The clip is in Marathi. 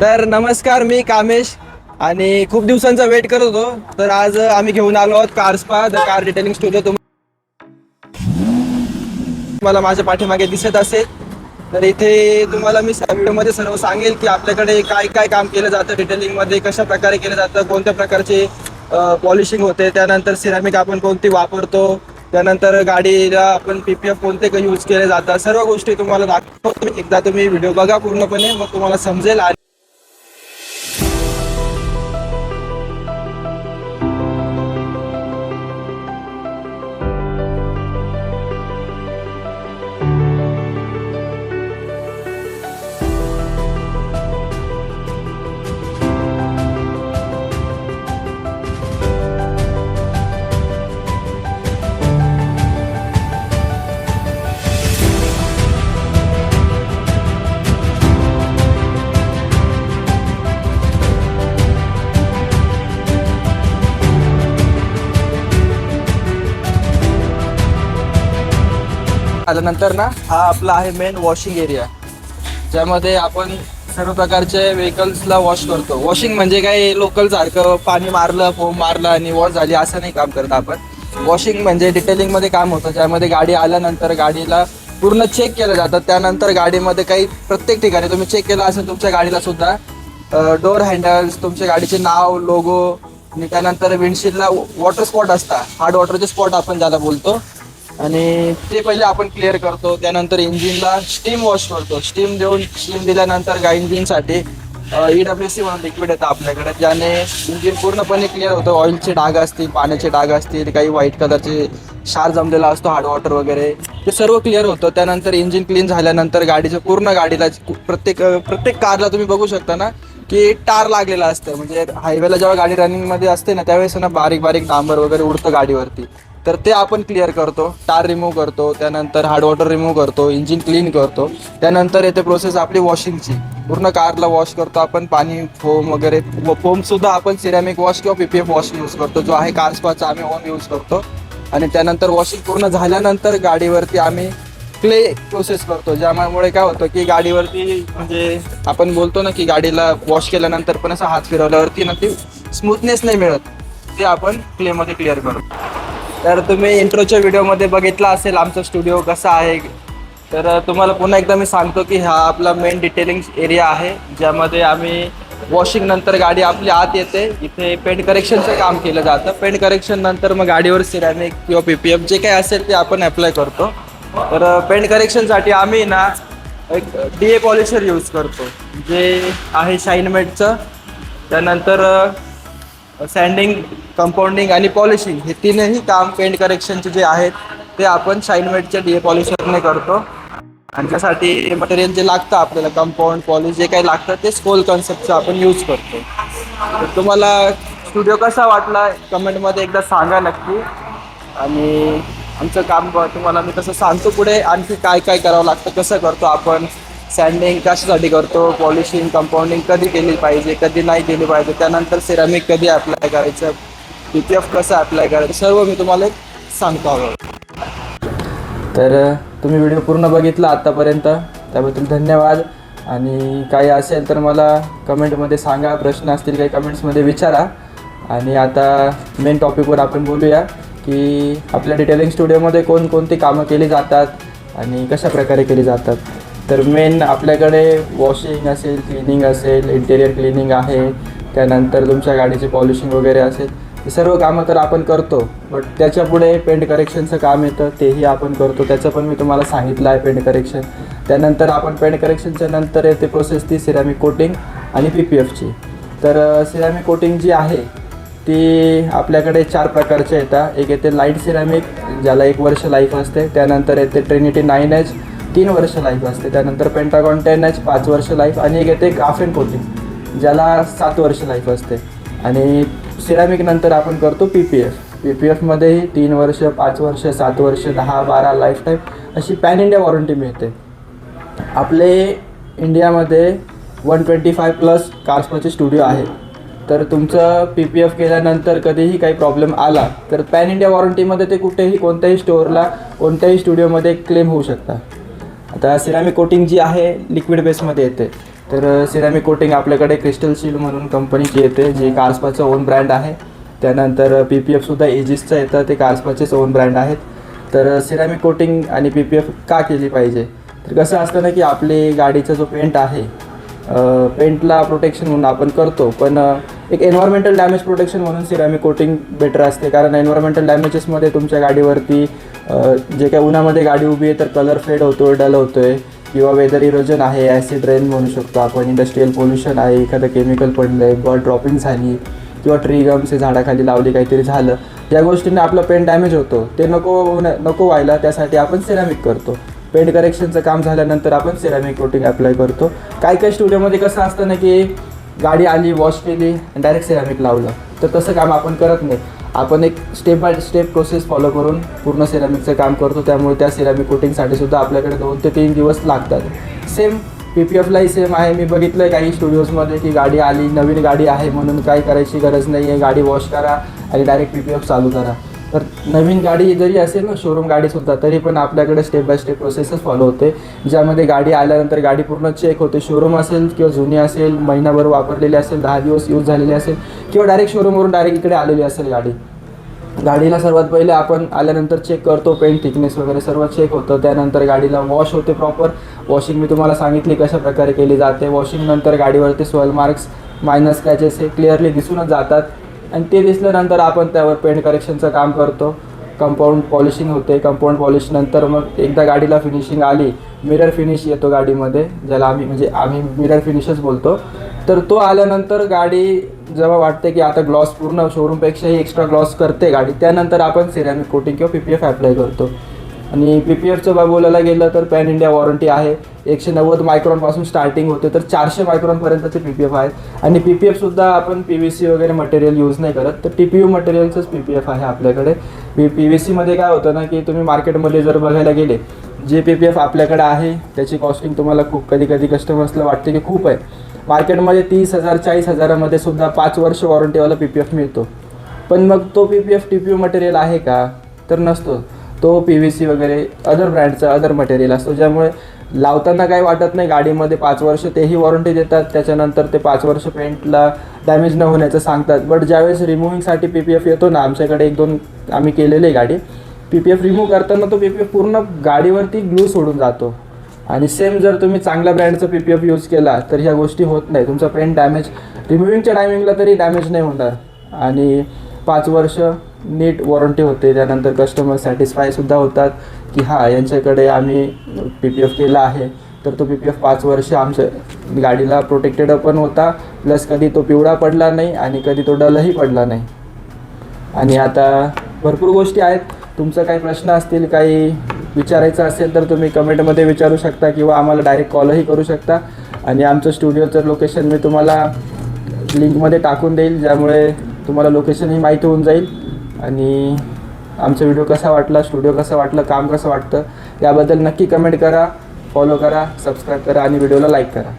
तर नमस्कार, मी कामेश आणि खूप दिवसांचा वेट करत होतो. तर आज आम्ही घेऊन आलो आहोत car spa, the car detailing studio. तुम्हाला माझ्या पाठीमागे दिसत असेल. तर इथे तुम्हाला मी व्हिडिओमध्ये सर्व सांगेल की आपल्याकडे काय काय काम केलं जातं डिटेलिंगमध्ये, कशा प्रकारे केलं जातं, कोणत्या प्रकारचे पॉलिशिंग होते, त्यानंतर सिरामिक आपण कोणती वापरतो, त्यानंतर गाडीला आपण PPF कोणते यूज केले जातात, सर्व गोष्टी तुम्हाला दाखवतो. एकदा तुम्ही व्हिडिओ बघा पूर्णपणे, मग तुम्हाला समजेल. आल्यानंतर ना, हा आपला आहे मेन वॉशिंग एरिया, ज्यामध्ये आपण सर्व प्रकारचे व्हेकल्सला वॉश करतो. वॉशिंग म्हणजे काय, लोकल सारखं पाणी मारलं, फोम मारलं आणि वॉश झाली असं नाही काम करत आपण. वॉशिंग म्हणजे डिटेलिंगमध्ये काम होतं, ज्यामध्ये गाडी आल्यानंतर गाडीला पूर्ण चेक केलं जातं. त्यानंतर गाडीमध्ये काही प्रत्येक ठिकाणी तुम्ही चेक केलं असेल तुमच्या गाडीला सुद्धा, डोअर हँडल्स, तुमच्या गाडीचे नाव, लोगो, आणि त्यानंतर विंडशील्डला वॉटर स्पॉट असतात, हार्ड वॉटरचे स्पॉट आपण ज्याला बोलतो, आणि ते पहिले आपण क्लिअर करतो. त्यानंतर इंजिनला स्टीम वॉश करतो. स्टीम दिल्यानंतर इंजिनसाठी EWC म्हणून लिक्विड येतं आपल्याकडे, ज्याने इंजिन पूर्णपणे क्लिअर होतं. ऑइलचे डाग असतील, पाण्याचे डाग असतील, काही व्हाईट कलरचे क्षार जमलेला असतो, हार्ड वॉटर वगैरे, ते सर्व क्लिअर होतं. त्यानंतर इंजिन क्लीन झाल्यानंतर पूर्ण गाडीला प्रत्येक कारला तुम्ही बघू शकता ना की टार लागलेला असतं. म्हणजे हायवेला जेव्हा गाडी रनिंगमध्ये असते ना, त्यावेळेस ना बारीक बारीक डांबर वगैरे उडतं गाडीवरती, तर ते आपण क्लिअर करतो. टार रिमूव्ह करतो, त्यानंतर हार्ड वॉटर रिमूव्ह करतो, इंजिन क्लीन करतो. त्यानंतर येते प्रोसेस आपली वॉशिंगची. पूर्ण कारला वॉश करतो आपण, पाणी, फोम वगैरे. फोमसुद्धा आपण सिरॅमिक वॉश किंवा PPF वॉश यूज करतो, जो आहे कार स्पाचा आम्ही ओन यूज करतो. आणि त्यानंतर वॉशिंग पूर्ण झाल्यानंतर गाडीवरती आम्ही क्ले प्रोसेस करतो, ज्यामुळे काय होतं की गाडीवरती, म्हणजे आपण बोलतो ना की गाडीला वॉश केल्यानंतर पण असं हात फिरवल्यावरती ना ती स्मूथनेस नाही मिळत, ते आपण क्लेमध्ये क्लिअर करतो. तर तुम्ही इंट्रोच्या व्हिडिओमध्ये बघितला असेल आमचा स्टुडिओ कसा आहे. तर तुम्हाला पुन्हा एकदा मी सांगतो की हा आपला मेन डिटेलिंग एरिया आहे, ज्यामध्ये आम्ही वॉशिंग नंतर गाडी आपली आत येते. इथे पेंट करेक्शनचं काम केलं जातं. पेंट करेक्शन नंतर मग गाडीवर सिरॅमिक किंवा PPF जे काही असेल ते आपण अप्लाय करतो. तर पेंट करेक्शनसाठी आम्ही ना एक DA पॉलिशर यूज करतो, जे आहे शाईनमेटचं. त्यानंतर सँडिंग, कंपाऊंडिंग आणि पॉलिशिंग हे तीनही काम पेंट करेक्शनचे जे आहेत ते आपण शाईनमेटच्या DA पॉलिशरने करतो. आणि त्यासाठी मटेरियल जे लागतं आपल्याला, कंपाऊंड, पॉलिश जे काही लागतं, ते स्कोल कन्सेप्टचं आपण यूज करतो. तर तुम्हाला स्टुडिओ कसा वाटला कमेंटमध्ये एकदा सांगा नक्की. आणि आमचं काम तुम्हाला मी कसं सांगतो पुढे, आणखी काय काय करावं लागतं, कसं करतो आपण, सँडिंग कशासाठी करतो, पॉलिशिंग, कंपाऊंडिंग कधी केली पाहिजे, कधी नाही केली पाहिजे, त्यानंतर सिरॅमिक कधी अप्लाय करायचं, PPF कसं अप्लाय करायचं, सर्व मी तुम्हाला एक सांगतो आहोत. तर तुम्ही व्हिडिओ पूर्ण बघितला आत्तापर्यंत, त्याबद्दल धन्यवाद. आणि काही असेल तर मला कमेंटमध्ये सांगा, प्रश्न असतील काही कमेंट्समध्ये विचारा. आणि आता मेन टॉपिकवर आपण बोलूया की आपल्या डिटेलिंग स्टुडिओमध्ये कोणकोणती कामं केली जातात आणि कशा प्रकारे केली जातात. तर मेन आपल्याकडे वॉशिंग असेल, क्लिनिंग असेल, इंटेरियर क्लिनिंग आहे, त्यानंतर तुमच्या गाडीचे पॉलिशिंग वगैरे असेल, हे सर्व कामं तर आपण करतो. बट त्याच्यापुढे पेंट करेक्शनचं काम येतं, तेही आपण करतो. त्याचं पण मी तुम्हाला सांगितलं आहे पेंट करेक्शन. त्यानंतर आपण पेंट करेक्शनच्या नंतर येते प्रोसेस ती सिरॅमिक कोटिंग आणि PPFची. तर सिरॅमिक कोटिंग जी आहे ती आपल्याकडे 4 प्रकारच्या येतात. एक येते लाईट सिरॅमिक, ज्याला 1 वर्ष लाईफ असते. त्यानंतर येते ट्रिनिटी 9H, 3 वर्ष लाईफ असते. त्यानंतर पेंटागॉन 10H, 5 वर्ष लाईफ. आणि एक येते ग्राफेन कोटिंग, ज्याला 7 वर्ष लाईफ असते. आणि सिरॅमिक नंतर आपण करतो PPFमध्येही 3 वर्ष, 5 वर्ष, 7 वर्ष, 10, 12 लाईफ टाईम अशी पॅन इंडिया वॉरंटी मिळते. आपले इंडियामध्ये 125+ कार्सचे स्टुडिओ आहे. तर तुमचं PPF केल्यानंतर कधीही काही प्रॉब्लेम आला तर पॅन इंडिया वॉरंटीमध्ये ते कुठेही कोणत्याही स्टोअरला, कोणत्याही स्टुडिओमध्ये क्लेम होऊ शकता. आता सिरॅमिक कोटिंग जी आहे लिक्विड बेसमध्ये येते. तर सिरॅमिक कोटिंग आपल्याकडे क्रिस्टल शील्ड म्हणून कंपनीची येते, जी कार्सपाचं ओन ब्रँड आहे. त्यानंतर PPFसुद्धा एजिसचं येतं, ते कार्सपाचेच ओन ब्रँड आहेत. तर सिरॅमिक कोटिंग आणि PPF का केली पाहिजे, तर कसं असतं ना की आपली गाडीचा जो पेंट आहे, पेंटला प्रोटेक्शन म्हणून आपण करतो, पण एक एन्व्हायरमेंटल डॅमेज प्रोटेक्शन म्हणून सिरॅमिक कोटिंग बेटर असते. कारण एन्व्हायरमेंटल डॅमेजेसमध्ये तुमच्या गाडीवरती जे काही उन्हामध्ये गाडी उभी आहे तर कलर फेड होतो, डल होतो आहे, किंवा वेदर इरोजन आहे, ॲसिड रेन म्हणू शकतो आपण, इंडस्ट्रियल पोल्युशन आहे, एखादं केमिकल पडलं आहे, बॉल ड्रॉपिंग झाली, किंवा ट्री गम्स झाडाखाली लावली काहीतरी झालं, या गोष्टींनी आपलं पेंट डॅमेज होतो. ते नको व्हायला त्यासाठी आपण सिरॅमिक करतो. पेंट करेक्शनचं काम झाल्यानंतर आपण सिरॅमिक कोटिंग अप्लाय करतो. काही स्टुडिओमध्ये कसं असतं ना की गाडी आली, वॉश केली आणि डायरेक्ट सिरॅमिक लावलं, तर तसं काम आपण करत नाही. आपण एक step by step process follow करून पूर्ण सिरॅमिकचं काम करतो. त्यामुळे त्या सिरॅमिक कोटिंगसाठी सुद्धा आपल्याकडे 2 ते 3 दिवस लागतात. सेम PPFलाही सेम आहे. मी बघितलं आहे काही स्टुडिओजमध्ये की गाडी आली, नवीन गाडी आहे म्हणून काही करायची गरज नाही आहे, गाडी वॉश करा आणि डायरेक्ट PPF चालू करा. तर नवीन गाडी जरी असेल ना, शोरूम गाडीसुद्धा, तरी पण आपल्याकडे स्टेप बाय स्टेप प्रोसेसच फॉलो होते, ज्यामध्ये गाडी आल्यानंतर गाडी पूर्ण चेक होते. शोरूम असेल किंवा जुनी असेल, महिनाभर वापरलेली असेल, 10 दिवस यूज झालेली असेल, किंवा डायरेक्ट शोरूमवरून डायरेक्ट इकडे आलेली असेल गाडी. गाडीला सर्वात पहिले आपण आल्यानंतर चेक करतो, पेंट थिकनेस वगैरे सर्व चेक होतं. त्यानंतर गाडीला वॉश होते प्रॉपर. वॉशिंग मी तुम्हाला सांगितली कशा प्रकारे केली जाते. वॉशिंगनंतर गाडीवरती स्वेल मार्क्स, मायनस स्क्रॅचेस हे क्लिअरली दिसूनच जातात. आणि ते दिसल्यानंतर आपण त्यावर पेंट करेक्शनचं काम करतो. कंपाऊंड पॉलिशिंग होते. कंपाऊंड पॉलिशनंतर मग एकदा गाडीला फिनिशिंग आली, मिरर फिनिश येतो गाडीमध्ये, ज्याला आम्ही मिरर फिनिशच बोलतो. तर तो आल्यानंतर गाडी जेव्हा वाटते की आता ग्लॉस पूर्ण शोरूमपेक्षाही एक्स्ट्रा ग्लॉस करते गाडी, त्यानंतर आपण सिरॅमिक कोटिंग किंवा PPF अप्लाय करतो. आणि PPFचं बोलायला गेलं तर पॅन इंडिया वॉरंटी आहे. 190 मायक्रॉनपासून स्टार्टिंग होते तर 400 मायक्रॉनपर्यंतचे PPF आहेत. आणि PPFसुद्धा आपण PVC वगैरे मटेरियल यूज नाही करत, तर TPU मटेरियलचंच PPF आहे आपल्याकडे. PVCमध्ये काय होतं ना की तुम्ही मार्केटमध्ये जर बघायला गेले, जे PPF आपल्याकडे आहे त्याची कॉस्टिंग तुम्हाला कधी कस्टमर्सला वाटते की खूप आहे. मार्केटमध्ये 30,000 40,000मध्ये सुद्धा 5 वर्ष वॉरंटीवाला PPF मिळतो. पण मग तो PPF TPU मटेरियल आहे का, तर नसतो. तो PVC वगैरे अदर ब्रँडचा अदर मटेरियल असतो, ज्यामुळे लावताना काही वाटत नाही. गाडीमध्ये 5 वर्ष तेही वॉरंटी देतात, त्याच्यानंतर ते 5 वर्ष पेंटला डॅमेज न होण्याचं सांगतात. बट ज्यावेळेस रिमूव्हिंगसाठी PPF येतो ना, आमच्याकडे 1-2 आम्ही केलेले आहे गाडी, PPF रिमूव्ह करताना तो PPF पूर्ण गाडीवरती ग्लू सोडून जातो. आणि सेम जर तुम्ही चांगल्या ब्रँडचा PPF यूज केला तर ह्या गोष्टी होत नाही. तुमचा पेंट डॅमेज रिमूव्हिंगच्या टायमिंगला तरी डॅमेज नाही होणार. आणि 5 वर्ष नीट वॉरंटी होते. त्यानंतर कस्टमर सॅटिस्फायसुद्धा होतात की हां, यांच्याकडे आम्ही PPF केला आहे, तर तो PPF 5 वर्ष आमच्या गाडीला प्रोटेक्टेड पण होता, प्लस कधी तो पिवळा पडला नाही आणि कधी तो डलही पडला नाही. आणि आता भरपूर गोष्टी आहेत. तुमचं काही प्रश्न असतील, काही विचारायचं असेल तर तुम्ही कमेंटमध्ये विचारू शकता, किंवा आम्हाला डायरेक्ट कॉलही करू शकता. आणि आमचं स्टुडिओचं लोकेशन मी तुम्हाला लिंकमध्ये टाकून देईल, ज्यामुळे तुम्हाला लोकेशनही माहिती होऊन जाईल. आणि आमचा व्हिडिओ कसा वाटला, स्टुडिओ कसा वाटलं, काम कसं वाटतं, याबद्दल नक्की कमेंट करा, फॉलो करा, सबस्क्राईब करा आणि व्हिडिओला लाईक करा.